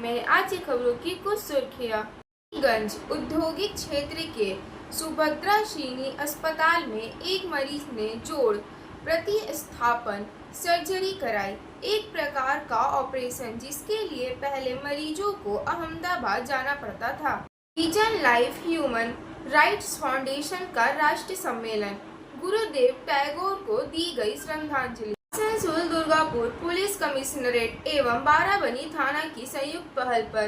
में आज की खबरों की कुछ सुर्खियां। गंज औद्योगिक क्षेत्र के सुभद्राशिनी अस्पताल में एक मरीज ने जोड़ प्रतिस्थापन सर्जरी कराई। एक प्रकार का ऑपरेशन जिसके लिए पहले मरीजों को अहमदाबाद जाना पड़ता था। Vision life human rights foundation का राष्ट्रीय सम्मेलन। गुरुदेव टैगोर को दी गई श्रद्धांजलि। आसनसोल दुर्गापुर पुलिस कमिश्नरेट एवं बाराबनी थाना की संयुक्त पहल पर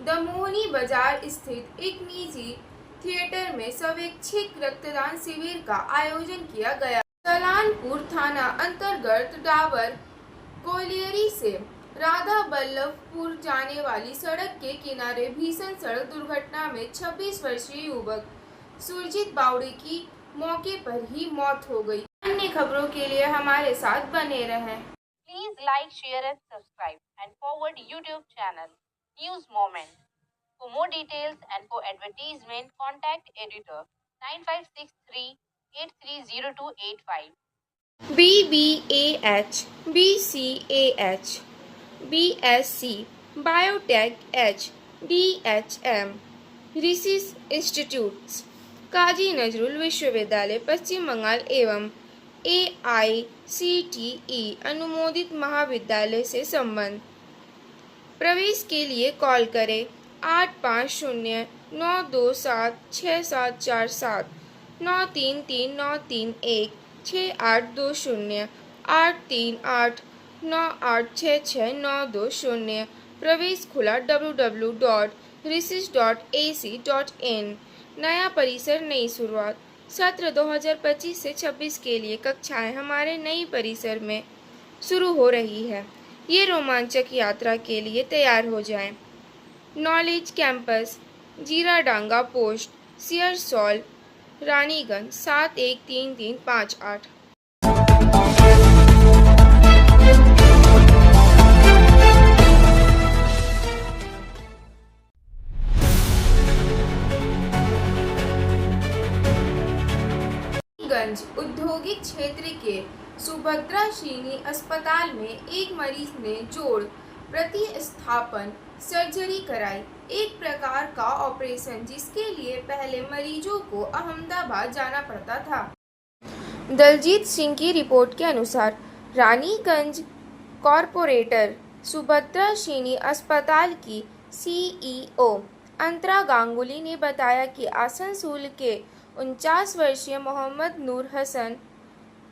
दमोहनी बाजार स्थित एक निजी थिएटर में स्वैच्छिक रक्तदान शिविर का आयोजन किया गया। सलानपुर थाना अंतर्गत डाबर कोलियरी से राधा बल्लभपुर जाने वाली सड़क के किनारे भीषण सड़क दुर्घटना में 26 वर्षीय युवक सुरजीत बावड़े की मौके पर ही मौत हो गई। अन्य खबरों के लिए हमारे साथ बने रहें। Please like, share and subscribe and forward YouTube channel news moment. For more details and for advertisement, contact editor 9563830285. BBAH, BCAH, BSc, Biotech H, DHM, रिसिस इंस्टीट्यूट्स, काजी नजरुल विश्वविद्यालय पश्चिम बंगाल एवं AICTE अनुमोदित महाविद्यालय से संबंध। प्रवेश के लिए कॉल करें 8509276747 9339316820 8389866920। प्रवेश खुला www.risis.ac.in। नया परिसर नई शुरुआत। सत्र 2025 से 26 के लिए कक्षाएं हमारे नई परिसर में शुरू हो रही है। ये रोमांचक यात्रा के लिए तैयार हो जाएं। Knowledge campus, Jiradanga post, Searsole, Raniganj 713358। गंज औद्योगिक क्षेत्र के सुभद्राशिनी अस्पताल में एक मरीज ने जोड़ प्रतिस्थापन सर्जरी कराई। एक प्रकार का ऑपरेशन जिसके लिए पहले मरीजों को अहमदाबाद जाना पड़ता था। दलजीत सिंह की रिपोर्ट के अनुसार रानीगंज कॉरपोरेटर सुभद्राशिनी अस्पताल की CEO अंतरा गांगुली ने बताया कि आसनसोल के 49 वर्षीय मोहम्मद नूर हसन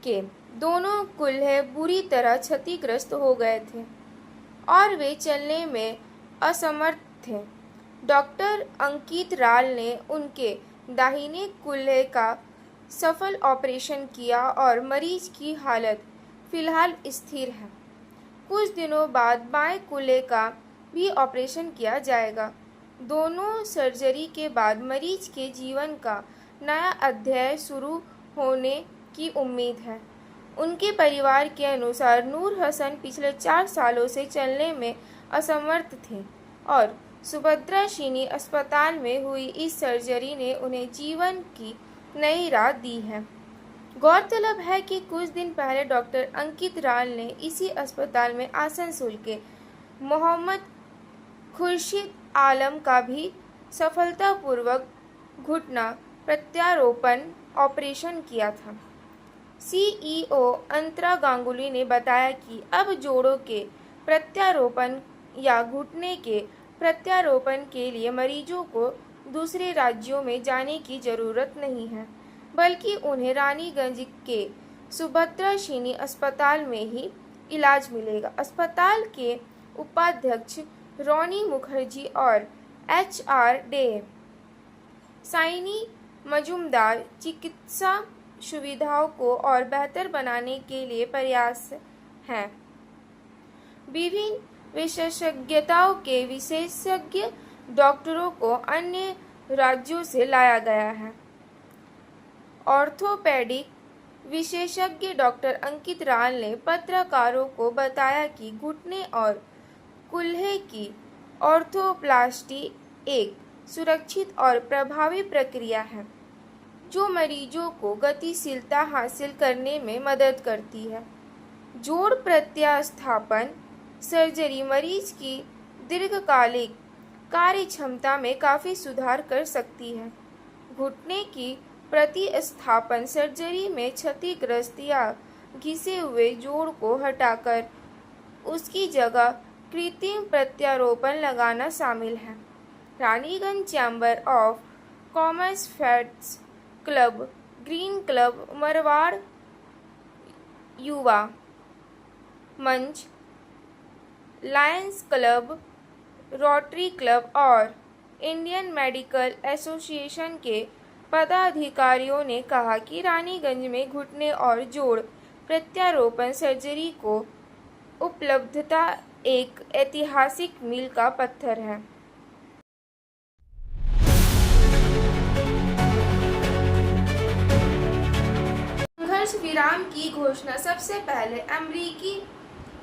के दोनों कुल्हे बुरी तरह क्षतिग्रस्त हो गए थे और वे चलने में असमर्थ थे। डॉक्टर अंकित राल ने उनके दाहिने कुल्हे का सफल ऑपरेशन किया और मरीज की हालत फिलहाल स्थिर है। कुछ दिनों बाद बाएं कुल्हे का भी ऑपरेशन किया जाएगा। दोनों सर्जरी के बाद मरीज के जीवन का नया अध्याय शुरू होने की उम्मीद है। उनके परिवार के अनुसार नूर हसन पिछले 4 सालों से चलने में असमर्थ थे और सुभद्राशिनी अस्पताल में हुई इस सर्जरी ने उन्हें जीवन की नई राह दी है। गौरतलब है कि कुछ दिन पहले डॉक्टर अंकित राल ने इसी अस्पताल में आसनसोल के मोहम्मद खुर्शीद आलम का भी सफलतापूर्वक घुटना प्रत्यारोपण ऑपरेशन किया था। CEO अंतरा गांगुली ने बताया कि अब जोड़ों के प्रत्यारोपण या घुटने के प्रत्यारोपण के लिए मरीजों को दूसरे राज्यों में जाने की ज़रूरत नहीं है, बल्कि उन्हें रानीगंज के सुभद्राशिनी अस्पताल में ही इलाज मिलेगा। अस्पताल के उपाध्यक्ष रोनी मुखर्जी और HR डे साइनी मजुमदार चिकित्सा सुविधाओं को और बेहतर बनाने के लिए प्रयास हैं। विभिन्न विशेषज्ञताओं के विशेषज्ञ डॉक्टरों को अन्य राज्यों से लाया गया है। ऑर्थोपेडिक विशेषज्ञ डॉक्टर अंकित राल ने पत्रकारों को बताया कि घुटने और कुल्हे की ऑर्थोप्लास्टी एक सुरक्षित और प्रभावी प्रक्रिया है जो मरीजों को गतिशीलता हासिल करने में मदद करती है। जोड़ प्रत्यास्थापन सर्जरी मरीज की दीर्घकालिक कार्य क्षमता में काफ़ी सुधार कर सकती है। घुटने की प्रतिस्थापन सर्जरी में क्षतिग्रस्त या घिसे हुए जोड़ को हटाकर उसकी जगह कृत्रिम प्रत्यारोपण लगाना शामिल है। Raniganj chamber of commerce, fats club, green club, Marwar युवा मंच, लायंस क्लब, रोटरी क्लब और इंडियन मेडिकल एसोसिएशन के पदाधिकारियों ने कहा कि रानीगंज में घुटने और जोड़ प्रत्यारोपण सर्जरी को उपलब्धता एक ऐतिहासिक मील का पत्थर है। संघर्ष विराम की घोषणा सबसे पहले अमेरिकी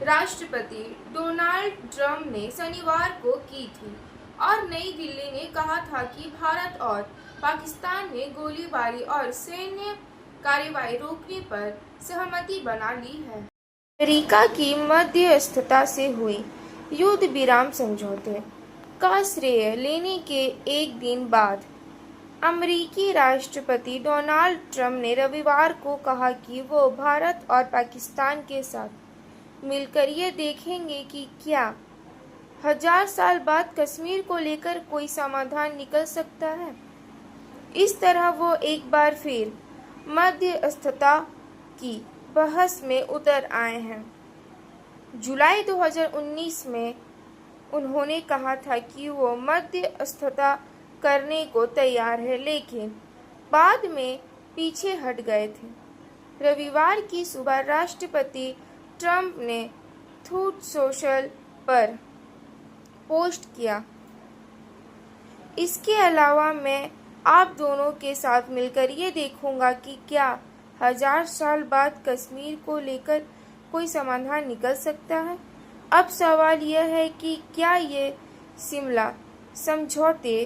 राष्ट्रपति डोनाल्ड ट्रंप ने शनिवार को की थी और नई दिल्ली ने कहा था कि भारत और पाकिस्तान ने गोलीबारी और सैन्य कार्रवाई रोकने पर सहमति बना ली है। अमेरिका की मध्यस्थता से हुई युद्ध विराम समझौते का श्रेय लेने के एक दिन बाद अमेरिकी राष्ट्रपति डोनाल्ड ट्रंप ने रविवार को कहा कि वो भारत और पाकिस्तान के साथ मिलकर ये देखेंगे कि क्या 1000 साल बाद कश्मीर को लेकर कोई समाधान निकल सकता है। इस तरह वो एक बार फिर मध्यस्थता की बहस में उतर आए हैं। जुलाई 2019 में उन्होंने कहा था कि वो मध्यस्थता करने को तैयार है, लेकिन बाद में पीछे हट गए थे। रविवार की सुबह राष्ट्रपति ट्रंप ने ट्रूथ सोशल पर पोस्ट किया, इसके अलावा मैं आप दोनों के साथ मिलकर ये देखूंगा कि क्या 1000 साल बाद कश्मीर को लेकर कोई समाधान निकल सकता है। अब सवाल यह है कि क्या ये शिमला समझौते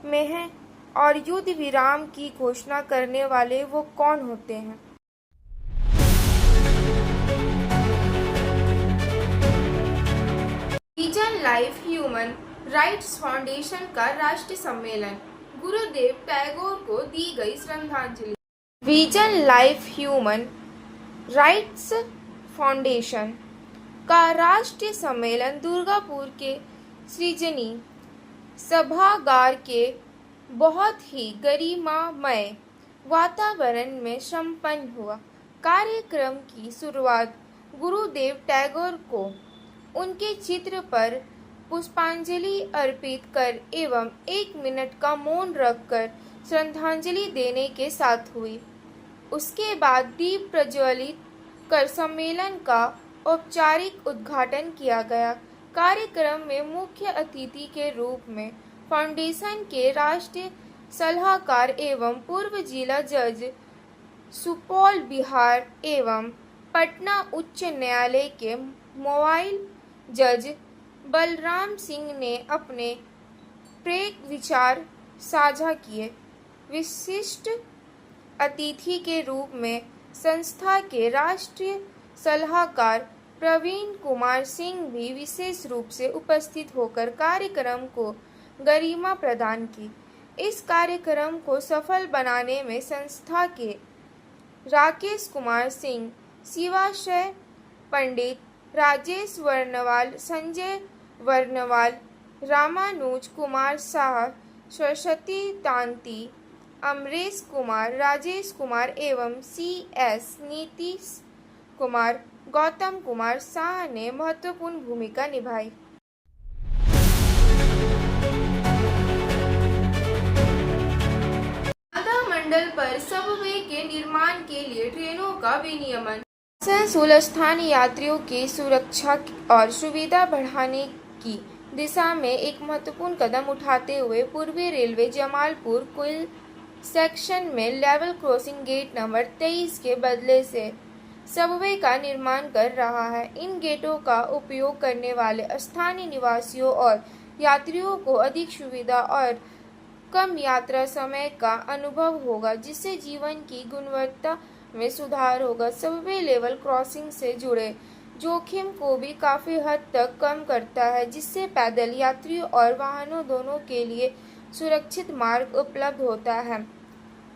में है और युद्ध विराम की घोषणा करने वाले वो कौन होते हैं। Vision life human rights foundation का राष्ट्रीय सम्मेलन, गुरुदेव टैगोर को दी गई श्रद्धांजलि। Vision life human rights foundation का राष्ट्रीय सम्मेलन दुर्गापुर के सृजनी सभागार के बहुत ही गरिमामय वातावरण में संपन्न हुआ। कार्यक्रम की शुरुआत गुरुदेव टैगोर को उनके चित्र पर पुष्पांजलि अर्पित कर एवं 1 मिनट का मौन रखकर श्रद्धांजलि देने के साथ हुई। उसके बाद दीप प्रज्वलित कर सम्मेलन का औपचारिक उद्घाटन किया गया। कार्यक्रम में मुख्य अतिथि के रूप में फाउंडेशन के राष्ट्रीय सलाहकार एवं पूर्व जिला जज सुपौल बिहार एवं पटना उच्च न्यायालय के मोबाइल जज बलराम सिंह ने अपने प्रेरक विचार साझा किए। विशिष्ट अतिथि के रूप में संस्था के राष्ट्रीय सलाहकार प्रवीण कुमार सिंह भी विशेष रूप से उपस्थित होकर कार्यक्रम को गरिमा प्रदान की। इस कार्यक्रम को सफल बनाने में संस्था के राकेश कुमार सिंह, शिवाशय पंडित, राजेश वर्णवाल, संजय वर्णवाल, रामानुज कुमार शाह, सरस्वती तांती, अमरेश कुमार, राजेश कुमार एवं CS नीतीश कुमार, गौतम कुमार शाह ने महत्वपूर्ण भूमिका निभाई। नागा मंडल पर सबवे के निर्माण के लिए ट्रेनों का विनियमन। शासन स्थानीय यात्रियों की सुरक्षा और सुविधा बढ़ाने की दिशा में एक महत्वपूर्ण कदम उठाते हुए पूर्वी रेलवे जमालपुर कुल सेक्शन में लेवल क्रॉसिंग गेट नंबर 23 के बदले से सबवे का निर्माण कर रहा है। इन गेटों का उपयोग करने वाले स्थानीय निवासियों और यात्रियों को अधिक सुविधा और कम यात्रा समय का अनुभव होगा, जिससे जीवन की गुणवत्ता में सुधार होगा। सबवे लेवल क्रॉसिंग से जुड़े जोखिम को भी काफ़ी हद तक कम करता है, जिससे पैदल यात्रियों और वाहनों दोनों के लिए सुरक्षित मार्ग उपलब्ध होता है।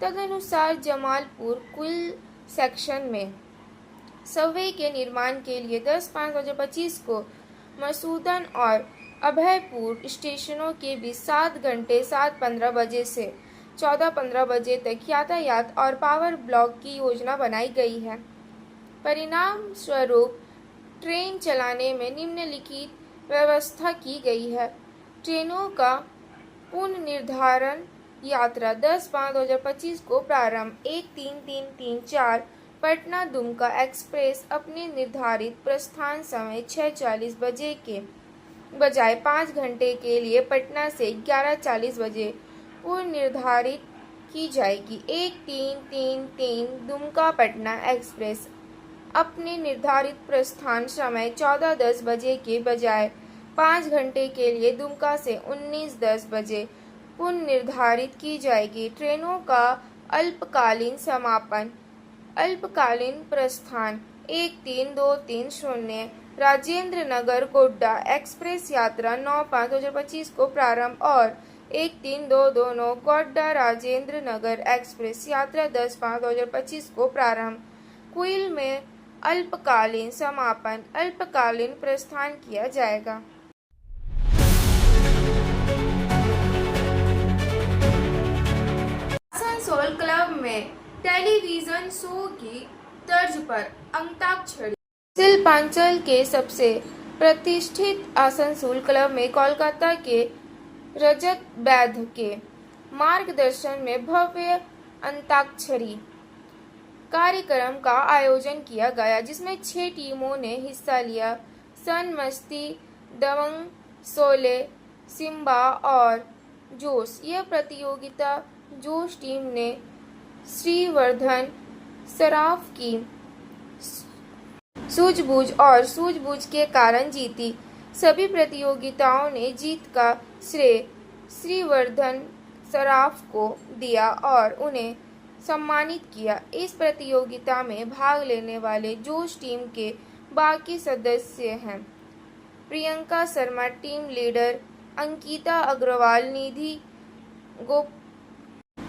तदनुसार जमालपुर कुल सेक्शन में सबवे के निर्माण के लिए 10/5/2025 को मसूदन और अभयपुर स्टेशनों के बीच 7 घंटे 7:15 बजे से 14:15 बजे तक यातायात और पावर ब्लॉक की योजना बनाई गई है। परिणाम स्वरूप ट्रेन चलाने में निम्नलिखित व्यवस्था की गई है। ट्रेनों का पुनर्निर्धारण यात्रा 10/5/2025 को प्रारंभ 1-3-3-3-4 पटना दुमका एक्सप्रेस अपने निर्धारित प्रस्थान समय 6:40 बजे के बजाय 5 घंटे के लिए पटना से 11:40 बजे पुनर्निर्धारित की जाएगी। 1-3-3-3 दुमका पटना एक्सप्रेस अपने निर्धारित प्रस्थान समय 14:10 बजे के बजाय 5 घंटे के लिए दुमका से 19:10 बजे पुनर्निर्धारित की जाएगी। ट्रेनों का अल्पकालीन समापन अल्पकालीन प्रस्थान 1-3-2-3-0 राजेंद्र नगर गोड्डा एक्सप्रेस यात्रा 9/5/2025 को प्रारंभ और 1-3-2-2-9 गोड्डा राजेंद्र नगर एक्सप्रेस यात्रा 10/5/2025 को प्रारंभ। क्विल में अल्पकालीन समापन अल्पकालीन प्रस्थान किया जाएगा। आसनसोल क्लब में टेलीविजन शो की तर्ज पर अंताक्षरी। शिल्पांचल के सबसे प्रतिष्ठित आसनसोल क्लब में कोलकाता के रजत वैद्य के मार्गदर्शन में भव्य अंताक्षरी कार्यक्रम का आयोजन किया गया, जिसमें 6 टीमों ने हिस्सा लिया। सन मस्ती, दबंग, शोले, सिम्बा और जोश। यह प्रतियोगिता जोश टीम ने श्रीवर्धन सराफ की सूझबूझ और सूझबूझ के कारण जीती। सभी प्रतियोगिताओं ने जीत का श्रेय श्रीवर्धन सराफ को दिया और उन्हें सम्मानित किया। इस प्रतियोगिता में भाग लेने वाले जोश टीम के बाकी सदस्य हैं: प्रियंका शर्मा टीम लीडर, अंकिता अग्रवाल, निधि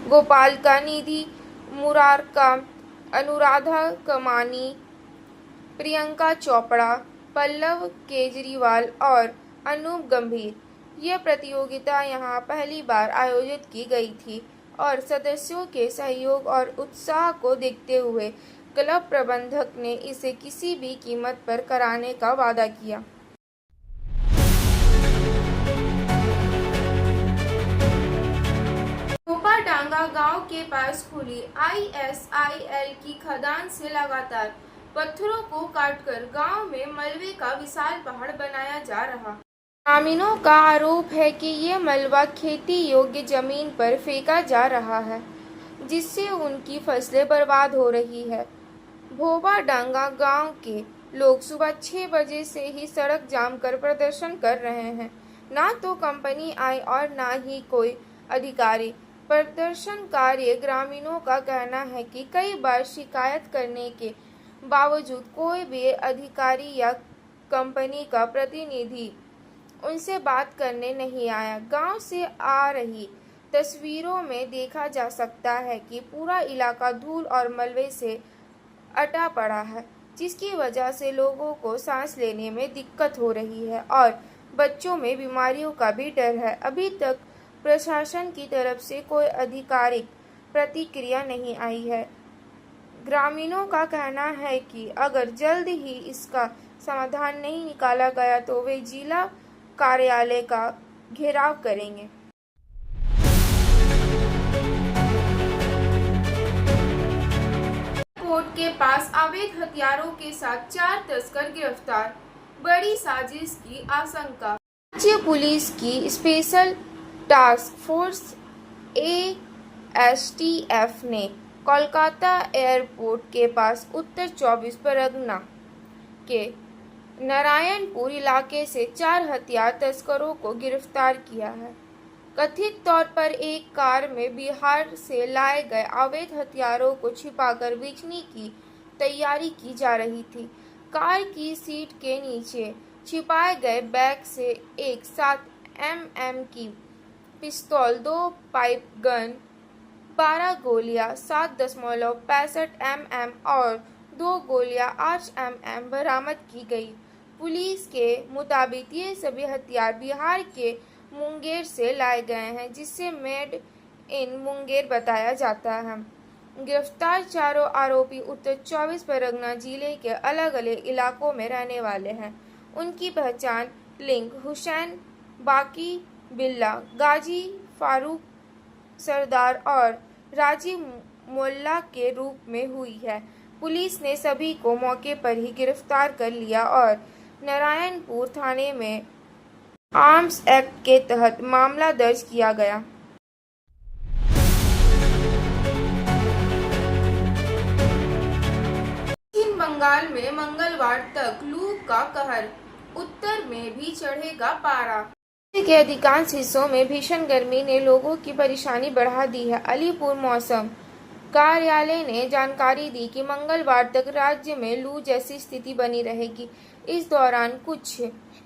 गोपालका, निधि मुरारका, अनुराधा कमानी, प्रियंका चोपड़ा, पल्लव केजरीवाल और अनूप गंभीर। यह प्रतियोगिता यहाँ पहली बार आयोजित की गई थी और सदस्यों के सहयोग और उत्साह को देखते हुए क्लब प्रबंधक ने इसे किसी भी कीमत पर कराने का वादा किया। भोपाडांगा गांव के पास खुली ISIL की खदान से लगातार पत्थरों को काटकर गांव में मलबे का विशाल पहाड़ बनाया जा रहा। ग्रामीणों का आरोप है कि ये मलबा खेती योग्य जमीन पर फेंका जा रहा है, जिससे उनकी फसलें बर्बाद हो रही है। भोपाडांगा गांव के लोग सुबह 6 बजे से ही सड़क जाम कर प्रदर्शन कर रहे हैं। ना तो कंपनी आई और ना ही कोई अधिकारी। प्रदर्शनकारी ग्रामीणों का कहना है कि कई बार शिकायत करने के बावजूद कोई भी अधिकारी या कंपनी का प्रतिनिधि उनसे बात करने नहीं आया। गांव से आ रही तस्वीरों में देखा जा सकता है कि पूरा इलाका धूल और मलबे से अटा पड़ा है, जिसकी वजह से लोगों को सांस लेने में दिक्कत हो रही है और बच्चों में बीमारियों का भी डर है। अभी तक प्रशासन की तरफ से कोई आधिकारिक प्रतिक्रिया नहीं आई है। ग्रामीणों का कहना है कि अगर जल्द ही इसका समाधान नहीं निकाला गया तो वे जिला कार्यालय का घेराव करेंगे। कोर्ट के पास अवैध हथियारों के साथ 4 तस्कर गिरफ्तार, बड़ी साजिश की आशंका। राज्य पुलिस की स्पेशल टास्क फोर्स ASTF ने कोलकाता एयरपोर्ट के पास उत्तर 24 परगना के नारायणपुर इलाके से 4 हथियार तस्करों को गिरफ्तार किया है। कथित तौर पर एक कार में बिहार से लाए गए अवैध हथियारों को छिपाकर बेचने की तैयारी की जा रही थी। कार की सीट के नीचे छिपाए गए बैग से एक 7 mm की पिस्तौल, 2 पाइप गन, 12 गोलियां 7.65 mm और 2 गोलियां 8 mm बरामद की गई। पुलिस के मुताबिक ये सभी हथियार बिहार के मुंगेर से लाए गए हैं, जिसे मेड इन मुंगेर बताया जाता है। गिरफ्तार चारों आरोपी उत्तर 24 परगना जिले के अलग अलग इलाकों में रहने वाले हैं। उनकी पहचान लिंक हुसैन, बाकी बिल्ला, गाजी फारूक सरदार और राजीव मोल्ला के रूप में हुई है। पुलिस ने सभी को मौके पर ही गिरफ्तार कर लिया और नारायणपुर थाने में आर्म्स एक्ट के तहत मामला दर्ज किया गया। पश्चिम बंगाल में मंगलवार तक लू का कहर, उत्तर में भी चढ़ेगा पारा। राज्य के अधिकांश हिस्सों में भीषण गर्मी ने लोगों की परेशानी बढ़ा दी है। अलीपुर मौसम कार्यालय ने जानकारी दी कि मंगलवार तक राज्य में लू जैसी स्थिति बनी रहेगी। इस दौरान कुछ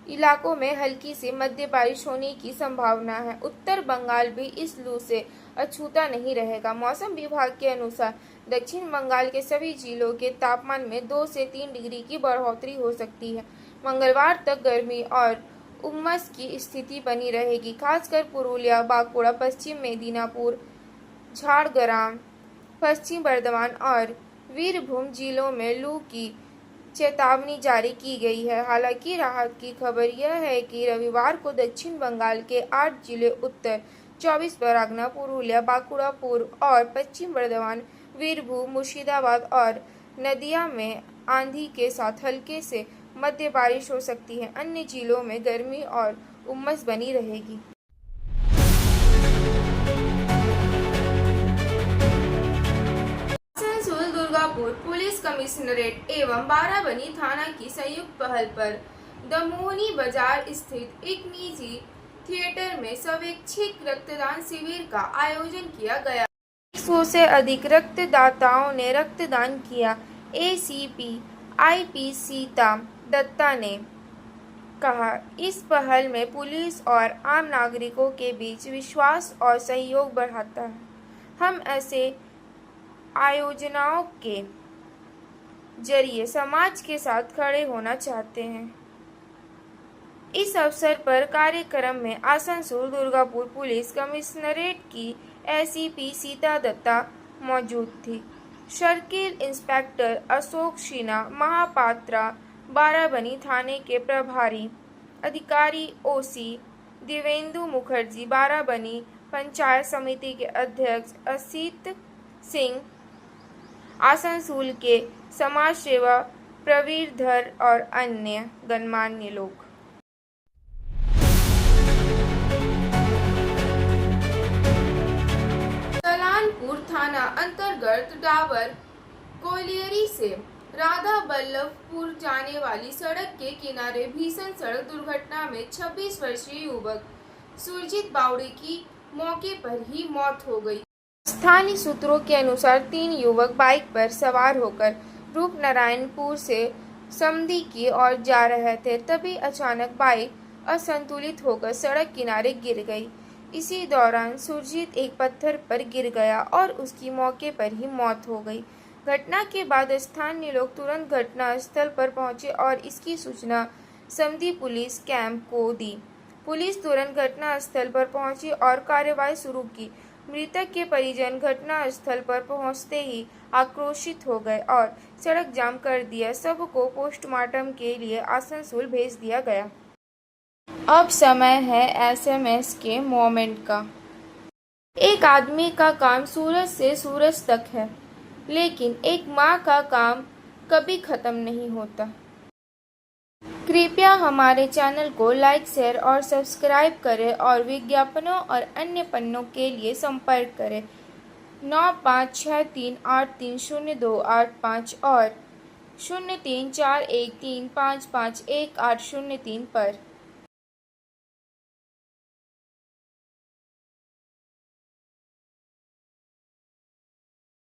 इलाकों में हल्की से मध्य बारिश होने की संभावना है। उत्तर बंगाल भी इस लू से अछूता नहीं रहेगा। मौसम विभाग के अनुसार दक्षिण बंगाल के सभी जिलों के तापमान में 2 से 3 डिग्री की बढ़ोतरी हो सकती है। मंगलवार तक गर्मी और उमस की स्थिति बनी रहेगी, खासकर पुरुलिया, बांकुड़ा, पश्चिम मेदिनीपुर, झारग्राम, पश्चिम बर्धमान और वीरभूम जिलों में लू की चेतावनी जारी की गई है। हालांकि राहत की खबर यह है कि रविवार को दक्षिण बंगाल के 8 जिले उत्तर 24 परगना, पुरुलिया, बांकुड़ा, पूर्व और पश्चिम बर्धमान, वीरभूम, मुर्शिदाबाद और नदिया में आंधी के साथ हल्के से मध्य बारिश हो सकती है। अन्य जिलों में गर्मी और उमस बनी रहेगी। आसनसोल दुर्गापुर पुलिस कमिश्नरेट एवं बाराबनी थाना की संयुक्त पहल पर दमोहनी बाजार स्थित एक निजी थिएटर में स्वैच्छिक रक्तदान शिविर का आयोजन किया गया। 100 से अधिक रक्तदाताओं ने रक्तदान किया। एसीपी आईपी सीता दत्ता ने कहा, इस पहल में पुलिस और आम नागरिकों के बीच विश्वास और सहयोग बढ़ाता है। हम ऐसे आयोजनों के जरिए समाज के साथ खड़े होना चाहते हैं। इस अवसर पर कार्यक्रम में आसनसोल दुर्गापुर पुलिस कमिश्नरेट की एसीपी सीता दत्ता मौजूद थी। सर्किल इंस्पेक्टर अशोक सिन्हा महापात्रा, बाराबनी थाने के प्रभारी अधिकारी ओसी दिवेंदु मुखर्जी, बाराबनी पंचायत समिति के अध्यक्ष असित सिंह, आसनसोल के समाज सेवा प्रवीरधर और अन्य गणमान्य लोग। कल्याणपुर थाना अंतर्गत डाबर कोलियरी से राधा बल्लभपुर जाने वाली सड़क के किनारे भीषण सड़क दुर्घटना में 26 वर्षीय युवक सुरजीत बावड़े की मौके पर ही मौत हो गई। स्थानीय सूत्रों के अनुसार 3 युवक बाइक पर सवार होकर रूपनारायणपुर से समधी की ओर जा रहे थे। तभी अचानक बाइक असंतुलित होकर सड़क किनारे गिर गई। इसी दौरान सुरजीत एक पत्थर पर गिर गया और उसकी मौके पर ही मौत हो गई। घटना के बाद स्थानीय लोग तुरंत घटना स्थल पर पहुंचे और इसकी सूचना समधी पुलिस कैंप को दी। पुलिस तुरंत घटना स्थल पर पहुंची और कार्रवाई शुरू की। मृतक के परिजन घटना स्थल पर पहुंचते ही आक्रोशित हो गए और सड़क जाम कर दिया। सबको पोस्टमार्टम के लिए आसनसोल भेज दिया गया। अब समय है एसएमएस के मोमेंट का। एक आदमी का काम सूरज से सूरज तक है, लेकिन एक माँ का काम कभी खत्म नहीं होता। कृपया हमारे चैनल को लाइक, शेयर और सब्सक्राइब करें और विज्ञापनों और अन्य पन्नों के लिए संपर्क करें 9563830285 और 0341355180 पर।